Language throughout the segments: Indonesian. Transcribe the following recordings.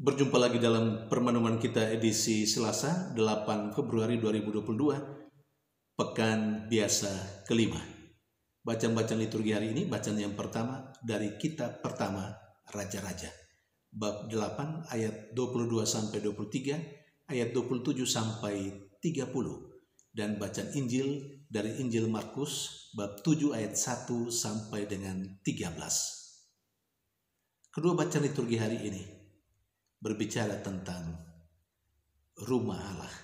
Berjumpa lagi dalam permenungan kita edisi Selasa 8 Februari 2022, Pekan Biasa kelima. Bacaan-bacaan liturgi hari ini, bacaan yang pertama dari kitab pertama Raja-Raja, bab 8 ayat 22 sampai 23, ayat 27 sampai 30, dan bacaan Injil dari Injil Markus bab 7 ayat 1 sampai dengan 13. Kedua bacaan liturgi hari ini berbicara tentang rumah Allah,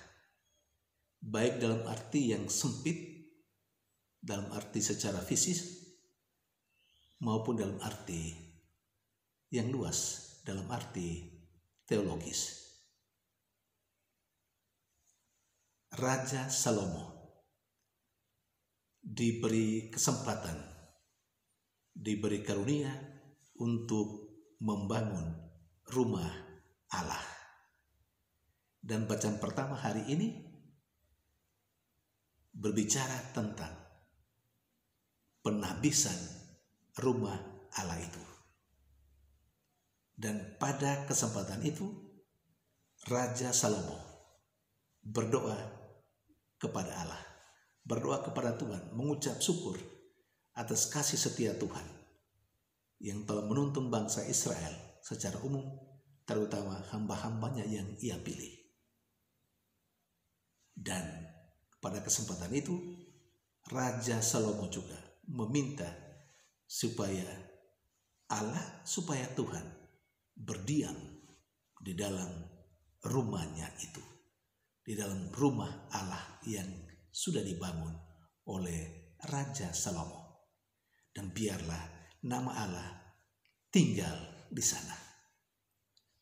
baik dalam arti yang sempit, dalam arti secara fisik, maupun dalam arti yang luas, dalam arti teologis. Raja Salomo diberi kesempatan, diberi karunia untuk membangun rumah Allah. Dan bacaan pertama hari ini berbicara tentang penghabisan rumah Allah itu. Dan pada kesempatan itu Raja Salomo berdoa kepada Allah, berdoa kepada Tuhan, mengucap syukur atas kasih setia Tuhan yang telah menuntun bangsa Israel secara umum, terutama hamba-hambanya yang ia pilih. Dan pada kesempatan itu Raja Salomo juga meminta supaya Tuhan berdiam di dalam rumahnya itu, di dalam rumah Allah yang sudah dibangun oleh Raja Salomo. Dan biarlah nama Allah tinggal di sana.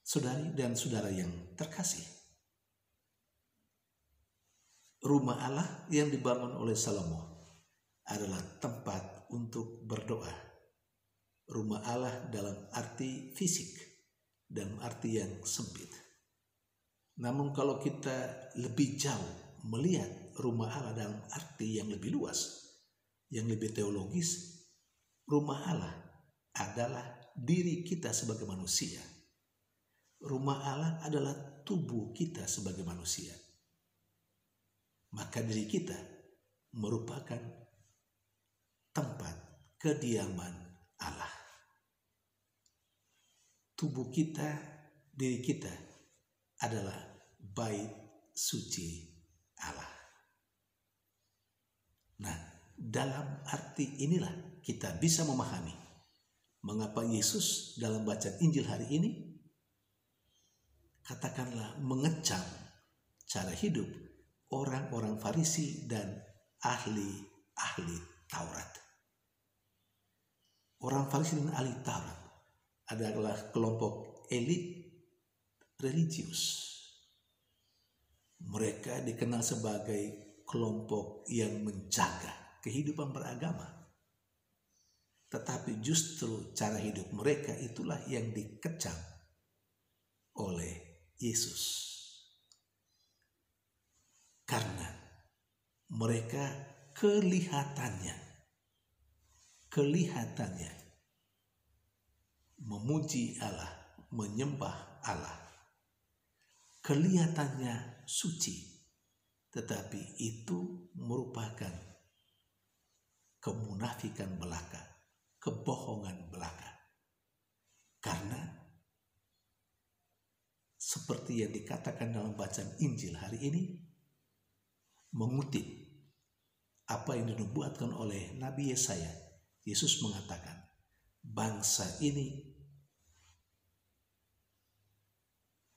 Saudari dan saudara yang terkasih, rumah Allah yang dibangun oleh Salomo adalah tempat untuk berdoa. Rumah Allah dalam arti fisik, dalam arti yang sempit. Namun kalau kita lebih jauh melihat rumah Allah dalam arti yang lebih luas, yang lebih teologis, rumah Allah adalah diri kita sebagai manusia. Rumah Allah adalah tubuh kita sebagai manusia. Maka diri kita merupakan tempat kediaman Allah. Tubuh kita, diri kita adalah bait suci Allah. Nah, dalam arti inilah kita bisa memahami mengapa Yesus dalam bacaan Injil hari ini katakanlah mengecam cara hidup orang-orang Farisi dan ahli Taurat. Orang Farisi dan ahli Taurat adalah kelompok elit religius. Mereka dikenal sebagai kelompok yang menjaga kehidupan beragama. Tetapi justru cara hidup mereka itulah yang dikecam oleh Yesus. Karena mereka kelihatannya memuji Allah, menyembah Allah. Kelihatannya suci, tetapi itu merupakan kemunafikan belaka, kebohongan belaka. Karena seperti yang dikatakan dalam bacaan Injil hari ini, mengutip apa yang dinubuatkan oleh Nabi Yesaya, Yesus mengatakan, bangsa ini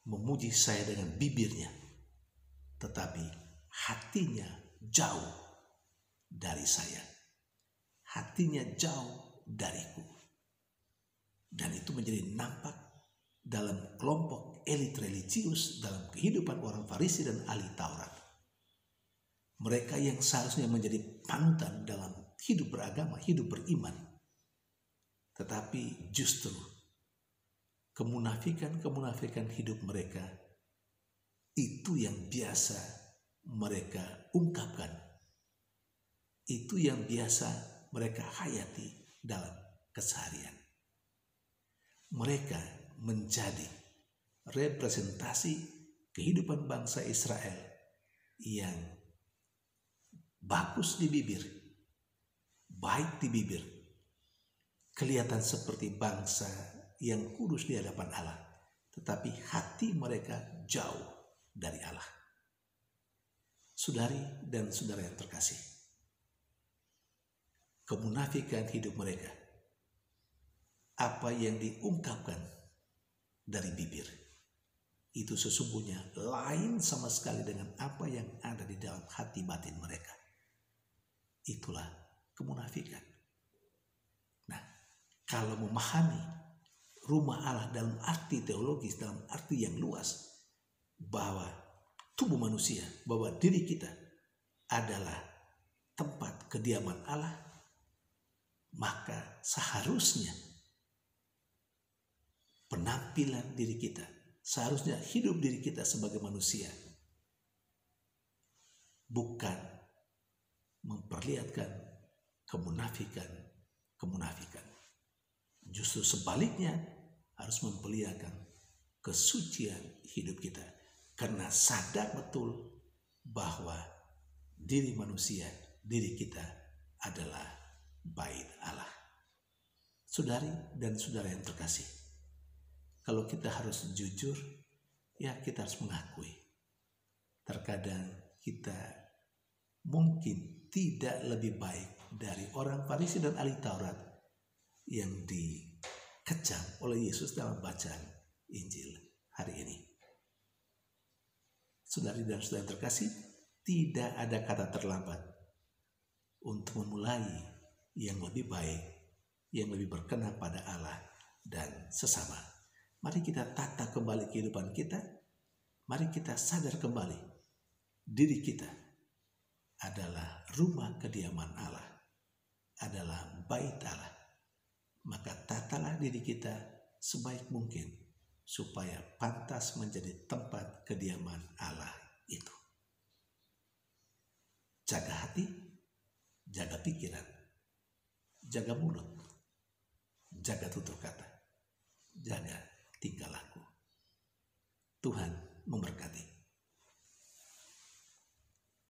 memuji saya dengan bibirnya, tetapi hatinya jauh dari saya. Hatinya jauh dariku. Dan itu menjadi nampak dalam kelompok elit religius, dalam kehidupan orang Farisi dan ahli Taurat. Mereka yang seharusnya menjadi panutan dalam hidup beragama, hidup beriman. Tetapi justru kemunafikan hidup mereka itu yang biasa mereka ungkapkan. Itu yang biasa mereka hayati dalam keseharian. Mereka menjadi representasi kehidupan bangsa Israel yang bagus di bibir, baik di bibir, kelihatan seperti bangsa yang kudus di hadapan Allah, tetapi hati mereka jauh dari Allah. Saudari dan saudara yang terkasih, kemunafikan hidup mereka, apa yang diungkapkan dari bibir, itu sesungguhnya lain sama sekali dengan apa yang ada di dalam hati batin mereka. Itulah kemunafikan. Nah, kalau memahami rumah Allah dalam arti teologis, dalam arti yang luas, bahwa tubuh manusia, bahwa diri kita adalah tempat kediaman Allah, maka seharusnya penampilan diri kita, seharusnya hidup diri kita sebagai manusia bukan memperlihatkan kemunafikan. Justru sebaliknya, harus memperlihatkan kesucian hidup kita, karena sadar betul bahwa diri manusia, diri kita adalah bait Allah. Saudari dan saudara yang terkasih, kalau kita harus jujur, ya kita harus mengakui. Terkadang kita mungkin tidak lebih baik dari orang Farisi dan ahli Taurat yang dikecam oleh Yesus dalam bacaan Injil hari ini. Saudari dan saudara yang terkasih, tidak ada kata terlambat untuk memulai yang lebih baik, yang lebih berkenan pada Allah dan sesama. Mari kita tata kembali kehidupan kita. Mari kita sadar kembali diri kita adalah rumah kediaman Allah, adalah bait Allah. Maka tatalah diri kita sebaik mungkin supaya pantas menjadi tempat kediaman Allah itu. Jaga hati, jaga pikiran, jaga mulut, jaga tutur kata, jaga tingkah laku. Tuhan memberkati.